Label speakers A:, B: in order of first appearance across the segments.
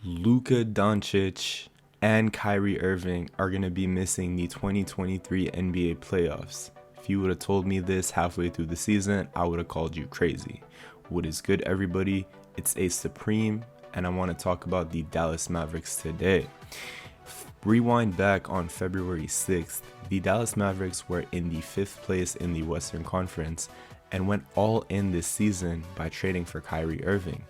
A: Luka Doncic and Kyrie Irving are going to be missing the 2023 NBA playoffs. If you would have told me this halfway through the season, I would have called you crazy. What is good, everybody? It's Ace Supreme, and I want to talk about the Dallas Mavericks today. Rewind back on February 6th, the Dallas Mavericks were in the 5th place in the Western Conference and went all in this season by trading for Kyrie Irving.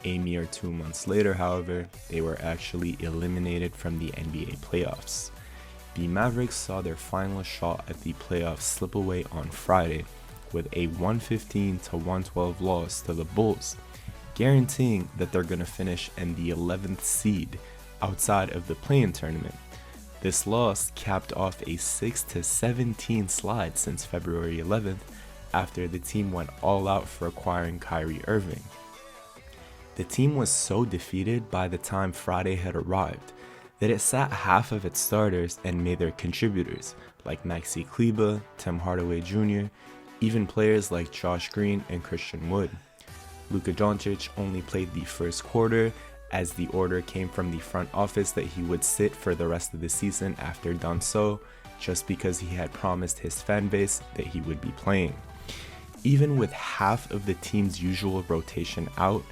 A: A mere 2 months later, however, they were actually eliminated from the NBA playoffs. The Mavericks saw their final shot at the playoffs slip away on Friday with a 115-112 loss to the Bulls, guaranteeing that they're going to finish in the 11th seed outside of the play-in tournament. This loss capped off a 6-17 slide since February 11th after the team went all out for acquiring Kyrie Irving. The team was so defeated by the time Friday had arrived that it sat half of its starters and made their contributors like Maxi Kleber, Tim Hardaway Jr., even players like Josh Green and Christian Wood. Luka Doncic only played the first quarter as the order came from the front office that he would sit for the rest of the season after done so, just because he had promised his fan base that he would be playing. Even with half of the team's usual rotation out,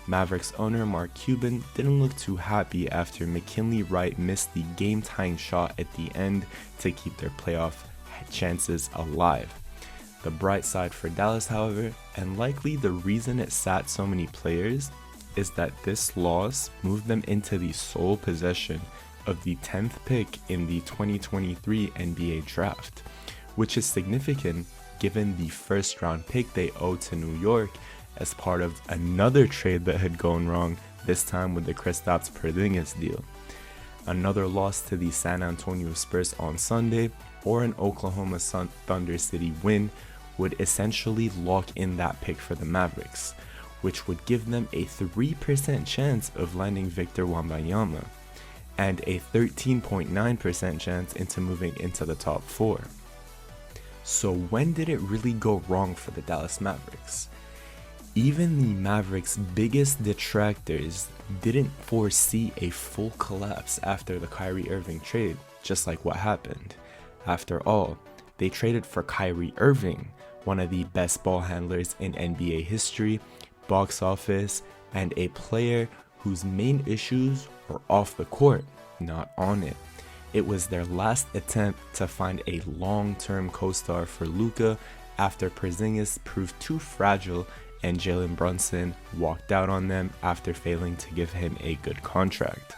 A: Mavericks owner Mark Cuban didn't look too happy after McKinley Wright missed the game-tying shot at the end to keep their playoff chances alive. The bright side for Dallas, however, and likely the reason it sat so many players, is that this loss moved them into the sole possession of the 10th pick in the 2023 NBA draft, which is significant given the first-round pick they owe to New York as part of another trade that had gone wrong, this time with the Kristaps Porzingis deal. Another loss to the San Antonio Spurs on Sunday or an Oklahoma Thunder City win would essentially lock in that pick for the Mavericks, which would give them a 3% chance of landing Victor Wembanyama and a 13.9% chance into moving into the top 4. So when did it really go wrong for the Dallas Mavericks? Even the Mavericks' biggest detractors didn't foresee a full collapse after the Kyrie Irving trade, just like what happened. After all, they traded for Kyrie Irving, one of the best ball handlers in NBA history, box office, and a player whose main issues were off the court, not on it. It was their last attempt to find a long-term co-star for Luka after Porzingis proved too fragile and Jalen Brunson walked out on them after failing to give him a good contract.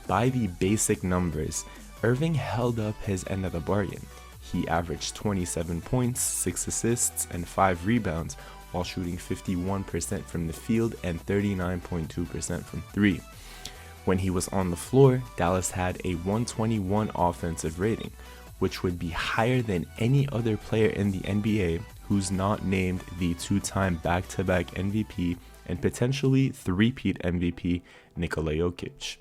A: By the basic numbers, Irving held up his end of the bargain. He averaged 27 points, 6 assists, and 5 rebounds while shooting 51% from the field and 39.2% from 3. When he was on the floor, Dallas had a 121 offensive rating, which would be higher than any other player in the NBA who's not named the 2-time back-to-back MVP and potentially three-peat MVP Nikola Jokic.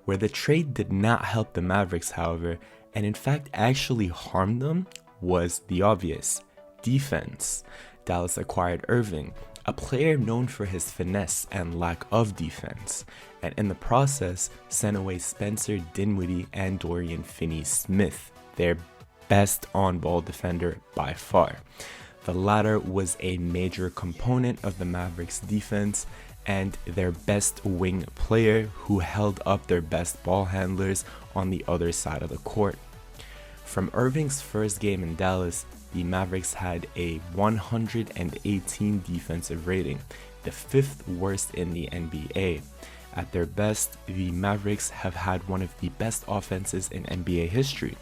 A: Where the trade did not help the Mavericks, however, and in fact actually harmed them, was the obvious: defense. Dallas acquired Irving, a player known for his finesse and lack of defense, and in the process sent away Spencer Dinwiddie and Dorian Finney-Smith, their best on-ball defender by far. The latter was a major component of the Mavericks' defense and their best wing player who held up their best ball handlers on the other side of the court. From Irving's first game in Dallas, the Mavericks had a 118 defensive rating, the 5th worst in the NBA. At their best, the Mavericks have had one of the best offenses in NBA history,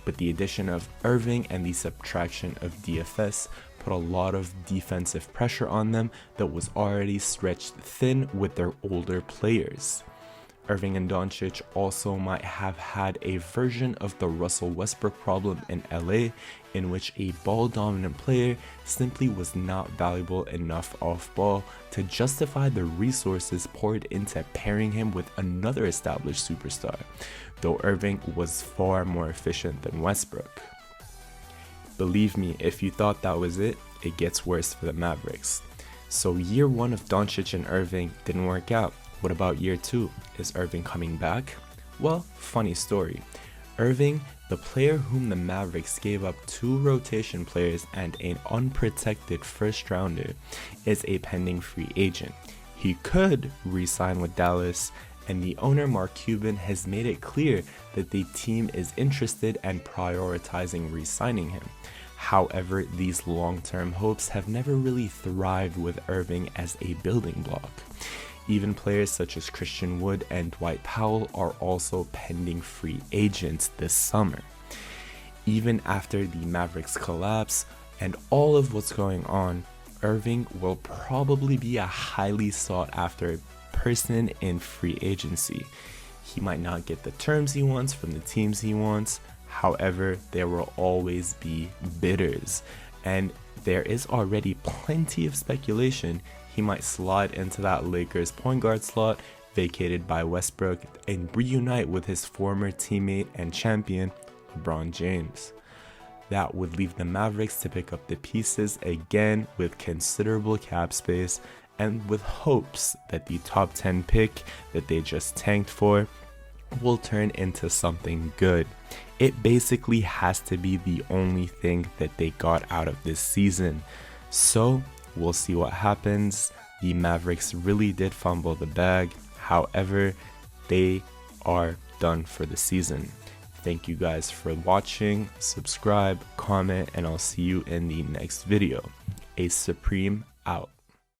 A: but the addition of Irving and the subtraction of DFS put a lot of defensive pressure on them that was already stretched thin with their older players. Irving and Doncic also might have had a version of the Russell Westbrook problem in LA, in which a ball-dominant player simply was not valuable enough off-ball to justify the resources poured into pairing him with another established superstar, though Irving was far more efficient than Westbrook. Believe me, if you thought that was it gets worse for the Mavericks. So year one of Doncic and Irving didn't work out, What about year 2? Is Irving coming back? Well, funny story. Irving, the player whom the Mavericks gave up 2 rotation players and an unprotected first rounder, is a pending free agent. He could re-sign with Dallas, and the owner Mark Cuban has made it clear that the team is interested and prioritizing re-signing him. However, these long-term hopes have never really thrived with Irving as a building block. Even players such as Christian Wood and Dwight Powell are also pending free agents this summer. Even after the Mavericks collapse and all of what's going on, Irving will probably be a highly sought after person in free agency. He might not get the terms he wants from the teams he wants. However, there will always be bidders, and there is already plenty of speculation he might slide into that Lakers point guard slot vacated by Westbrook and reunite with his former teammate and champion, LeBron James. That would leave the Mavericks to pick up the pieces again with considerable cap space and with hopes that the top 10 pick that they just tanked for will turn into something good. It basically has to be the only thing that they got out of this season. So we'll see what happens. The Mavericks really did fumble the bag. However, they are done for the season. Thank you guys for watching. Subscribe, comment, and I'll see you in the next video. Ace Supreme out.